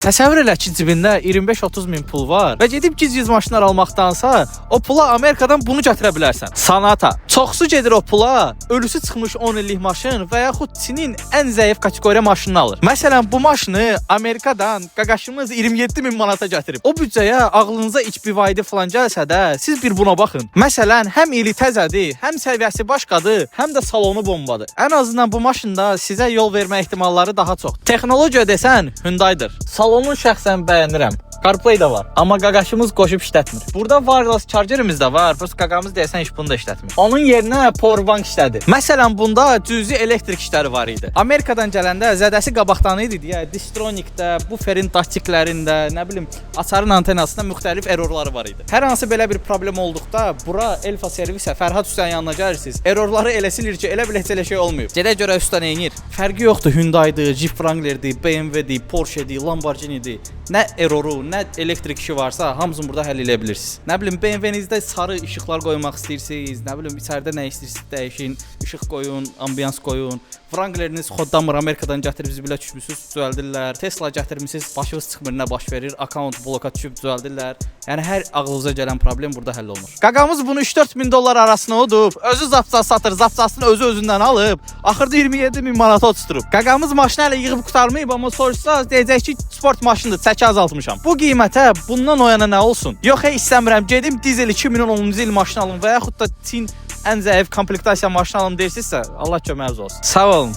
Təsəvvür elə ki, cibində 25-30 min pul var və gedib giz-giz maşınlar almaqdansa, o pula Amerikadan bunu gətirə bilərsən. Sonata. Çoxsu gedir o pula, ölüsü çıxmış 10 illik maşın və yaxud Çinin ən zəif kateqoriya maşınını alır. Məsələn, bu maşını Amerikadan qaqaşımız 27 min manata gətirib. O büdcəyə ağlınıza iç BYD falan gəlsə də, siz bir buna baxın. Məsələn, həm ili təzədir, həm səviyyəsi başqadır, həm də salonu bombadır. Ən azından bu maşında sizə yol vermə ehtimalları daha çox. Texnologiya desən, Hyundai'dır. Salonu şəxsən bəyənirəm. CarPlay da var. Amma qaqaşımız qoşub işlətmir. Burada wireless chargerimiz də var. Prosta qaqamız deyəsən heç bunu da işlətmir. Onun yerinə powerbank işlədir. Məsələn, bunda cüzi elektrik işləri var idi. Amerikadan gələndə zədəsi qabaqdan idi deyə Distronic-də, buferin datiklərində, nə bilim, açarın antenasında müxtəlif errorları var idi. Hər hansı belə bir problem olduqda bura Elfa servisə Fərhad Hüseyn yanına gəlirsiniz. Errorları elə silir ki, elə bil heç elə şey olmayıb. Gedə görə usta nəyinir? Fərqi yoxdur, Hyundai'dir, Jeep Wrangler'dir, BMW'dir, Porsche'dir, Lamborghini'dir. Nə erroru, nə elektrik işi varsa, hamısını burada həll edə bilirsiniz. Nə bilim, BMW-nizdə sarı işıqlar qoymaq istəyirsiniz, nə bilim, içəridə nə istəyirsiniz dəyişin, işıq qoyun, ambiyans qoyun. Wrangler'iniz xoddamır, Amerikadan gətirib zibilə düşmüsünüz, düzəldirlər. Tesla gətirmisiniz, başınız çıxmır, nə baş verir, account bloka düşüb düzəldirlər. Yəni hər ağlınıza gələn problem burada həll olunur. Qaqamız bunu 3-4 min dollar arasına udub, özü zapsas satır, zapsasını özündən alıb, axırda 27 min manata oturub. Qaqamız maşını hələ yığıb qurtarmayıb, amma soruşsaz deyəcək ki, sport maşındır, çəki azaltmışam. Bu qiymətə bundan o yana nə olsun? Yox, istəmirəm, gedim dizel 2010-cu il maşını alım və yaxud da Çin ən zəif komplektasiya maşını alım deyirsinizsə, Allah köməyiniz olsun. Sağ olun.